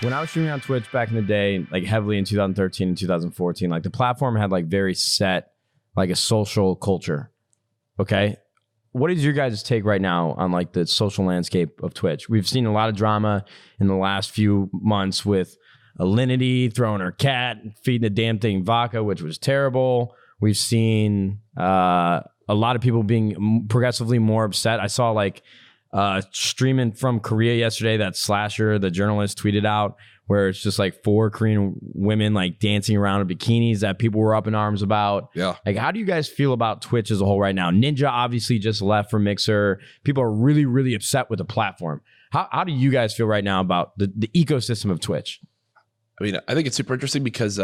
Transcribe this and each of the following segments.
When I was streaming on Twitch back in the day, like heavily in 2013 and 2014, like the platform had like very set, like a social culture. Okay. What is your guys' take right now on like the social landscape of Twitch? We've seen a lot of drama in the last few months with Alinity throwing her cat, feeding the damn thing vodka, which was terrible. We've seen a lot of people being progressively more upset. I saw like streaming from Korea yesterday that Slasher, the journalist, tweeted out where it's just like 4 Korean women like dancing around in bikinis that people were up in arms about. Yeah. Like, how do you guys feel about Twitch as a whole right now? Ninja obviously just left for Mixer. People are really, really upset with the platform. How do you guys feel right now about the ecosystem of Twitch? I mean, I think it's super interesting because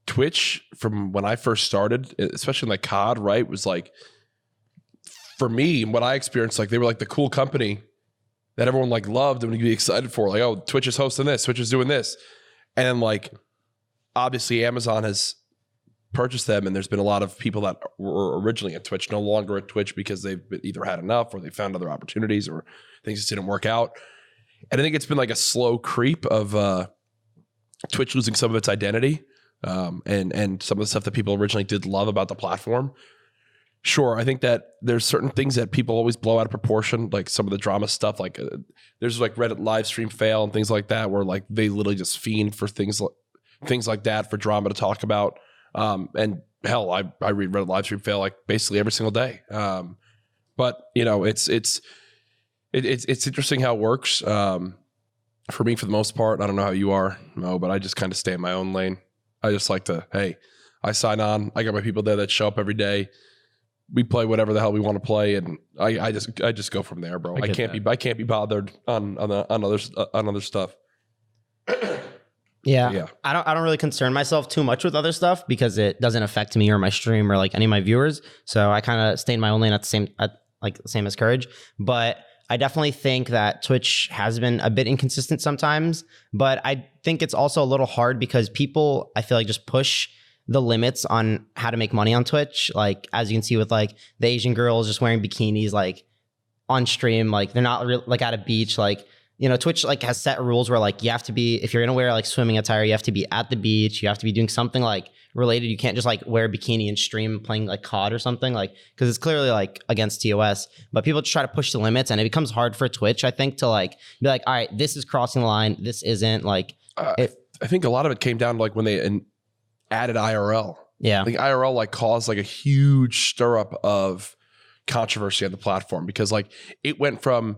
Twitch, from when I first started, especially in like COD, right, was like, for me, what I experienced, like they were like the cool company that everyone like loved and would be excited for. Like, oh, Twitch is hosting this, Twitch is doing this. And then like, obviously Amazon has purchased them, and there's been a lot of people that were originally at Twitch, no longer at Twitch because they've either had enough or they found other opportunities or things just didn't work out. And I think it's been like a slow creep of Twitch losing some of its identity and some of the stuff that people originally did love about the platform. Sure, I think that there's certain things that people always blow out of proportion, like some of the drama stuff. Like there's like Reddit live stream fail and things like that, where like they literally just fiend for things like that for drama to talk about. And hell, I read Reddit live stream fail like basically every single day. But you know, it's interesting how it works. For me, for the most part, I don't know how you are, Mo, but I just kind of stay in my own lane. I just like to, hey, I sign on. I got my people there that show up every day. We play whatever the hell we want to play, and I just go from there, bro. I can't be bothered on other stuff. Yeah. I don't really concern myself too much with other stuff because it doesn't affect me or my stream or like any of my viewers. So I kind of stay in my own lane at the same as CouRage. But I definitely think that Twitch has been a bit inconsistent sometimes, but I think it's also a little hard because people, I feel like, just push the limits on how to make money on Twitch. Like, as you can see with like the Asian girls just wearing bikinis, like on stream, like they're not like at a beach. Like, you know, Twitch like has set rules where like you have to be, if you're gonna wear like swimming attire, you have to be at the beach. You have to be doing something like related. You can't just like wear a bikini and stream playing like COD or something, like, because it's clearly like against TOS. But people just try to push the limits, and it becomes hard for Twitch, I think, to like be like, all right, this is crossing the line, this isn't. Like, I think a lot of it came down to like when they added IRL. Yeah, I think IRL like caused like a huge stir up of controversy on the platform, because like it went from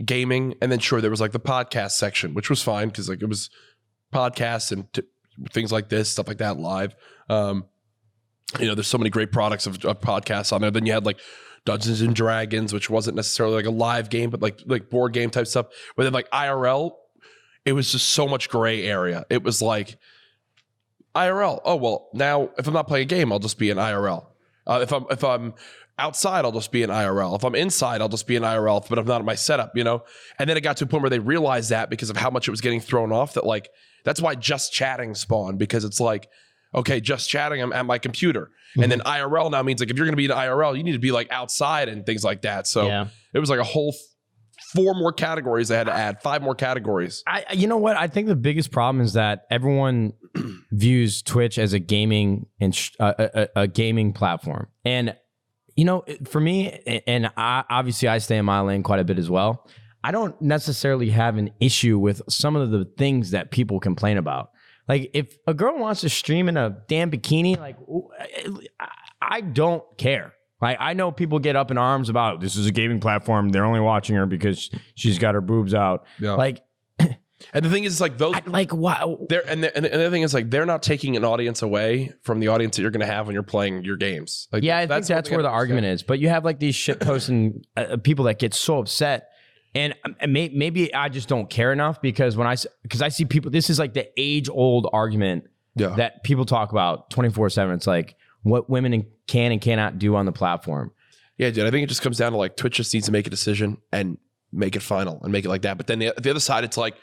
gaming, and then sure there was like the podcast section, which was fine because like it was podcasts and things like this, stuff like that, live. You know, there's so many great products of podcasts on there. Then you had like Dungeons and Dragons, which wasn't necessarily like a live game, but like board game type stuff. But then like IRL, it was just so much gray area. It was like IRL. Oh well, now if I'm not playing a game, I'll just be an IRL. If I'm outside, I'll just be an IRL. If I'm inside, I'll just be an IRL, but I'm not in my setup, you know? And then it got to a point where they realized that because of how much it was getting thrown off, that like, that's why just chatting spawned, because it's like, okay, just chatting, I'm at my computer. Mm-hmm. And then IRL now means like, if you're going to be an IRL, you need to be like outside and things like that. So yeah, it was like a whole 4 more categories they had to add, 5 more categories. You know what? I think the biggest problem is that everyone views Twitch as a gaming and a gaming platform. And you know, for me, and obviously I stay in my lane quite a bit as well, I don't necessarily have an issue with some of the things that people complain about. Like, if a girl wants to stream in a damn bikini, like, I don't care. Like, I know people get up in arms about, this is a gaming platform, they're only watching her because she's got her boobs out. Yeah. Like, and the thing is, like, those, like, wow. And the other thing is, like, they're not taking an audience away from the audience that you're going to have when you're playing your games. Like, yeah, I think that's where the argument is. But you have like these shit posting people that get so upset, and maybe I just don't care enough because because I see people. This is like the age old argument that people talk about 24/7. It's like what women can and cannot do on the platform. Yeah, dude. I think it just comes down to like Twitch just needs to make a decision and make it final and make it like that. But then the other side, it's like,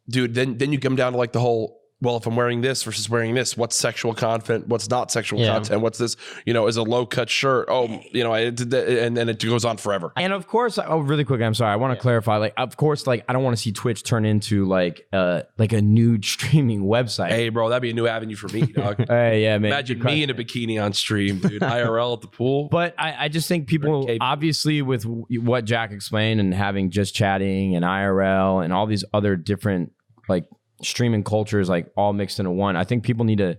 dude, then you come down to like the whole well, if I'm wearing this versus wearing this, what's sexual content? What's not sexual content? What's this, is a low cut shirt. Oh, I did that. And then it goes on forever. And of course, really quick, I'm sorry. I want to clarify, like, of course, like, I don't want to see Twitch turn into like a nude streaming website. Hey, bro, that'd be a new avenue for me, dog. Hey, yeah, man. Imagine me in a bikini on stream, dude. IRL at the pool. But I just think people, obviously, with what Jack explained and having just chatting and IRL and all these other different, like, streaming cultures, like, all mixed into one. I think people need to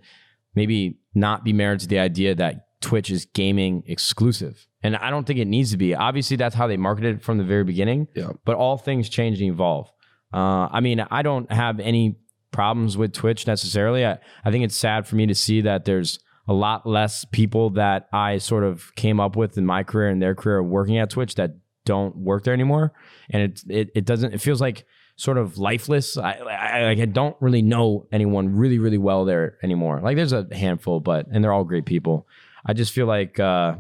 maybe not be married to the idea that Twitch is gaming exclusive. And I don't think it needs to be. Obviously, that's how they marketed it from the very beginning. Yeah. But all things change and evolve. I mean, I don't have any problems with Twitch necessarily. I think it's sad for me to see that there's a lot less people that I sort of came up with in my career and their career working at Twitch that don't work there anymore. And it feels like sort of lifeless. I don't really know anyone really, really well there anymore. Like, there's a handful, and they're all great people. I just feel like, I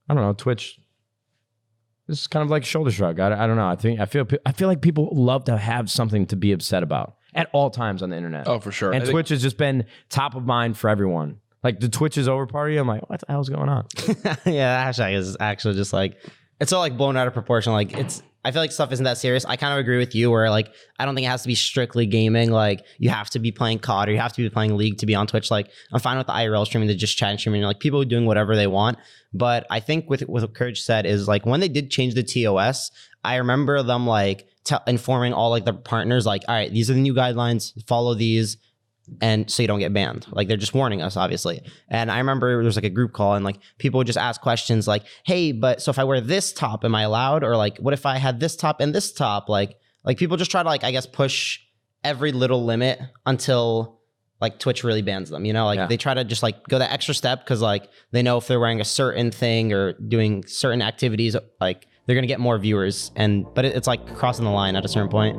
don't know, Twitch is kind of like a shoulder shrug. I don't know. I feel like people love to have something to be upset about at all times on the internet. Oh, for sure. And Twitch has just been top of mind for everyone. Like, the Twitch is over party. I'm like, what the hell's going on? Yeah, the hashtag is actually just like, it's all like blown out of proportion. Like, I feel like stuff isn't that serious. I kind of agree with you where, like, I don't think it has to be strictly gaming. Like, you have to be playing COD or you have to be playing League to be on Twitch. Like, I'm fine with the IRL streaming, the just chat and streaming. Like, people doing whatever they want. But I think with what CouRage said is, like, when they did change the TOS, I remember them like informing all like the partners, like, all right, these are the new guidelines, follow these. And so you don't get banned. Like, they're just warning us, obviously. And I remember there's like a group call and like people would just ask questions like, hey, but so if I wear this top, am I allowed? Or like, what if I had this top and this top? Like people just try to, like, I guess, push every little limit until like Twitch really bans them, they try to just like go that extra step because like they know if they're wearing a certain thing or doing certain activities, like they're going to get more viewers. But it's like crossing the line at a certain point.